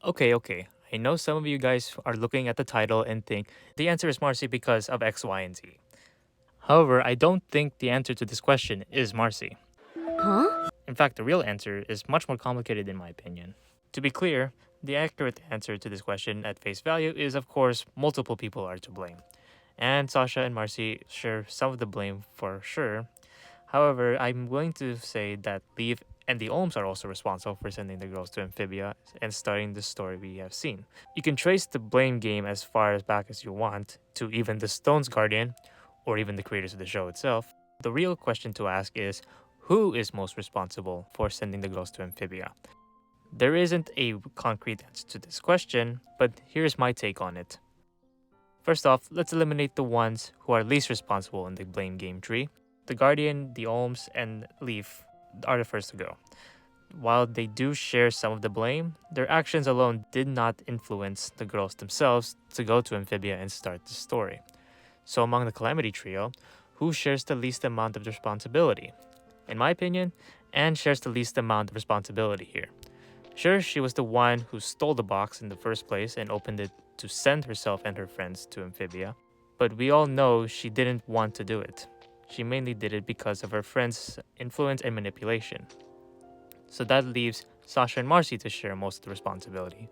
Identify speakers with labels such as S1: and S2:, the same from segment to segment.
S1: Okay. I know some of you guys are looking at the title and think the answer is Marcy because of X, Y, and Z. However, I don't think the answer to this question is Marcy.
S2: Huh?
S1: In fact, the real answer is much more complicated in my opinion. To be clear, the accurate answer to this question at face value is, of course, multiple people are to blame. And Sasha and Marcy share some of the blame for sure. However, I'm willing to say that Leaf and the Olms are also responsible for sending the girls to Amphibia and starting the story we have seen. You can trace the blame game as far as back as you want to even the Stone's Guardian, or even the creators of the show itself. The real question to ask is who is most responsible for sending the girls to Amphibia? There isn't a concrete answer to this question, but here's my take on it. First off, let's eliminate the ones who are least responsible in the blame game tree. The Guardian, the Olms, and Leaf are the first to go. While they do share some of the blame, their actions alone did not influence the girls themselves to go to Amphibia and start the story. So among the Calamity Trio, who shares the least amount of responsibility? In my opinion, Anne shares the least amount of responsibility here. Sure, she was the one who stole the box in the first place and opened it to send herself and her friends to Amphibia, but we all know she didn't want to do it. She mainly did it because of her friends' influence and manipulation. So that leaves Sasha and Marcy to share most of the responsibility.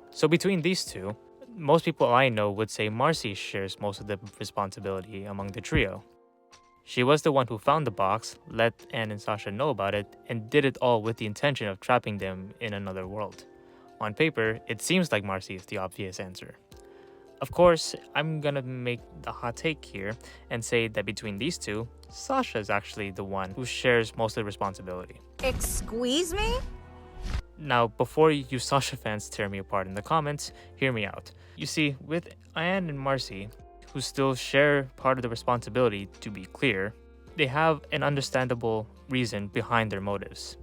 S1: So between these two, most people I know would say Marcy shares most of the responsibility among the trio. She was the one who found the box, let Anne and Sasha know about it, and did it all with the intention of trapping them in another world. On paper, it seems like Marcy is the obvious answer. Of course, I'm gonna make the hot take here and say that between these two, Sasha is actually the one who shares most of the responsibility.
S2: Excuse me?
S1: Now, before you Sasha fans tear me apart in the comments, hear me out. You see, with Anne and Marcy, who still share part of the responsibility, to be clear, they have an understandable reason behind their motives.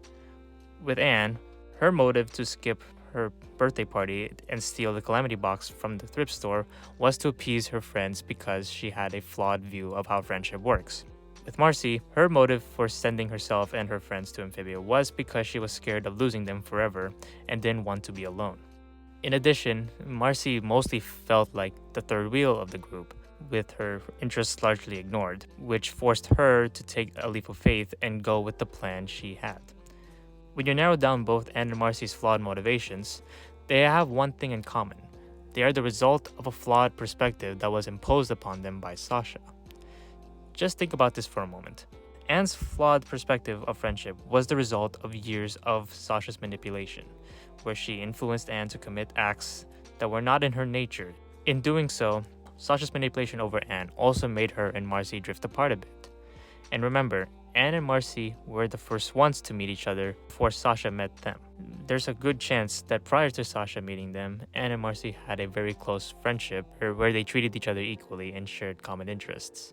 S1: With Anne, her motive to skip her birthday party and steal the Calamity box from the thrift store was to appease her friends because she had a flawed view of how friendship works. With Marcy, her motive for sending herself and her friends to Amphibia was because she was scared of losing them forever and didn't want to be alone. In addition, Marcy mostly felt like the third wheel of the group, with her interests largely ignored, which forced her to take a leap of faith and go with the plan she had. When you narrow down both Anne and Marcy's flawed motivations, they have one thing in common. They are the result of a flawed perspective that was imposed upon them by Sasha. Just think about this for a moment. Anne's flawed perspective of friendship was the result of years of Sasha's manipulation, where she influenced Anne to commit acts that were not in her nature. In doing so, Sasha's manipulation over Anne also made her and Marcy drift apart a bit. And remember, Anne and Marcy were the first ones to meet each other before Sasha met them. There's a good chance that prior to Sasha meeting them, Anne and Marcy had a very close friendship where they treated each other equally and shared common interests.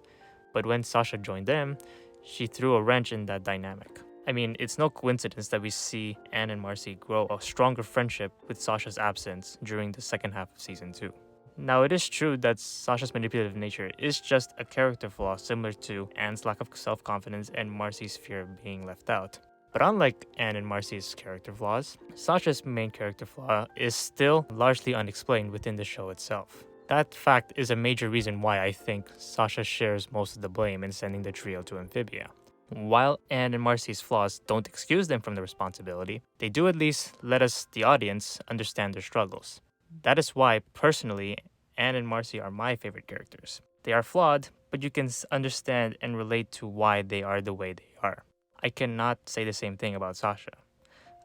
S1: But when Sasha joined them, she threw a wrench in that dynamic. I mean, it's no coincidence that we see Anne and Marcy grow a stronger friendship with Sasha's absence during the second half of season 2. Now, it is true that Sasha's manipulative nature is just a character flaw similar to Anne's lack of self-confidence and Marcy's fear of being left out. But unlike Anne and Marcy's character flaws, Sasha's main character flaw is still largely unexplained within the show itself. That fact is a major reason why I think Sasha shares most of the blame in sending the trio to Amphibia. While Anne and Marcy's flaws don't excuse them from the responsibility, they do at least let us, the audience, understand their struggles. That is why, personally, Anne and Marcy are my favorite characters. They are flawed, but you can understand and relate to why they are the way they are. I cannot say the same thing about Sasha.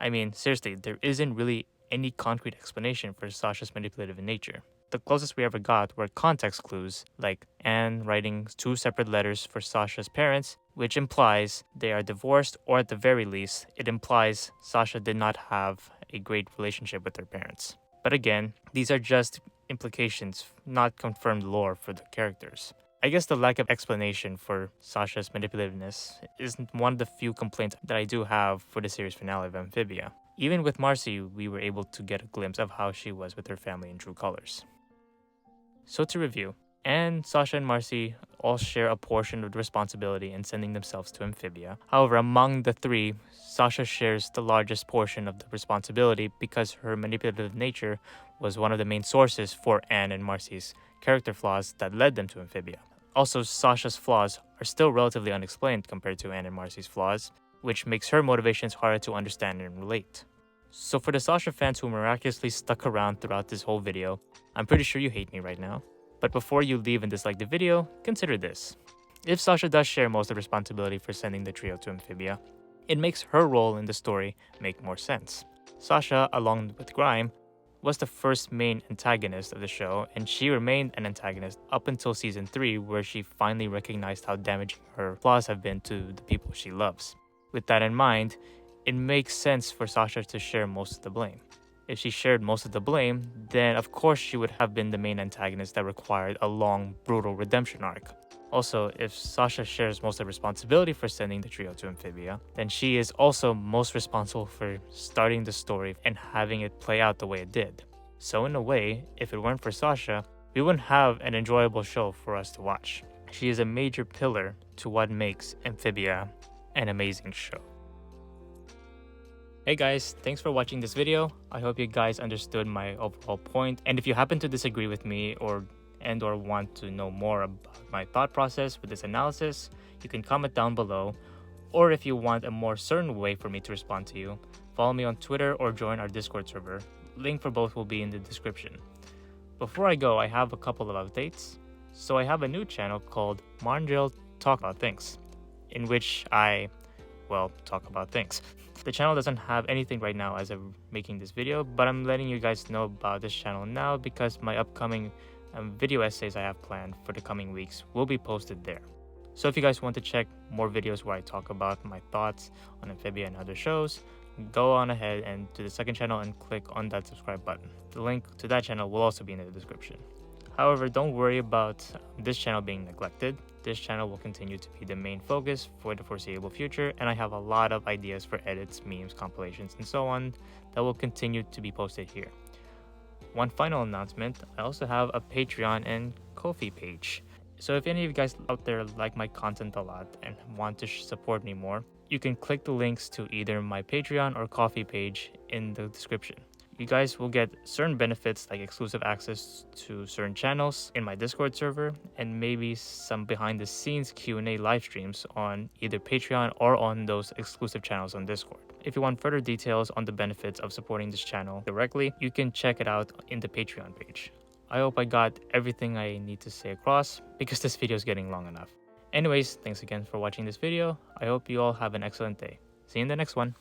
S1: I mean, seriously, there isn't really any concrete explanation for Sasha's manipulative nature. The closest we ever got were context clues, like Anne writing 2 separate letters for Sasha's parents, which implies they are divorced, or at the very least, it implies Sasha did not have a great relationship with her parents. But again, these are just implications, not confirmed lore for the characters. I guess the lack of explanation for Sasha's manipulativeness is one of the few complaints that I do have for the series finale of Amphibia. Even with Marcy, we were able to get a glimpse of how she was with her family in true colors. So to review, and Sasha and Marcy all share a portion of the responsibility in sending themselves to Amphibia. However, among the three, Sasha shares the largest portion of the responsibility because her manipulative nature was one of the main sources for Anne and Marcy's character flaws that led them to Amphibia. Also, Sasha's flaws are still relatively unexplained compared to Anne and Marcy's flaws, which makes her motivations harder to understand and relate. So for the Sasha fans who miraculously stuck around throughout this whole video, I'm pretty sure you hate me right now. But before you leave and dislike the video, consider this. If Sasha does share most of the responsibility for sending the trio to Amphibia, it makes her role in the story make more sense. Sasha, along with Grime, was the first main antagonist of the show, and she remained an antagonist up until season 3, where she finally recognized how damaging her flaws have been to the people she loves. With that in mind, it makes sense for Sasha to share most of the blame. If she shared most of the blame, then of course she would have been the main antagonist that required a long, brutal redemption arc. Also, if Sasha shares most of the responsibility for sending the trio to Amphibia, then she is also most responsible for starting the story and having it play out the way it did. So in a way, if it weren't for Sasha, we wouldn't have an enjoyable show for us to watch. She is a major pillar to what makes Amphibia an amazing show. Hey guys, thanks for watching this video. I hope you guys understood my overall point, and if you happen to disagree with me or want to know more about my thought process with this analysis, you can comment down below. Or if you want a more certain way for me to respond to you, follow me on Twitter or join our Discord server. Link for both will be in the description. Before I go, I have a couple of updates. So I have a new channel called Marngel Talk About Things, in which I talk about things. The channel doesn't have anything right now as I'm making this video, but I'm letting you guys know about this channel now because my upcoming video essays I have planned for the coming weeks will be posted there. So if you guys want to check more videos where I talk about my thoughts on Amphibia and other shows, go on ahead and to the second channel and click on that subscribe button. The link to that channel will also be in the description. However, don't worry about this channel being neglected. This channel will continue to be the main focus for the foreseeable future, and I have a lot of ideas for edits, memes, compilations, and so on that will continue to be posted here. One final announcement, I also have a Patreon and Ko-fi page. So if any of you guys out there like my content a lot and want to support me more, you can click the links to either my Patreon or Ko-fi page in the description. You guys will get certain benefits like exclusive access to certain channels in my Discord server and maybe some behind the scenes Q&A live streams on either Patreon or on those exclusive channels on Discord. If you want further details on the benefits of supporting this channel directly, you can check it out in the Patreon page. I hope I got everything I need to say across because this video is getting long enough. Anyways, thanks again for watching this video. I hope you all have an excellent day. See you in the next one.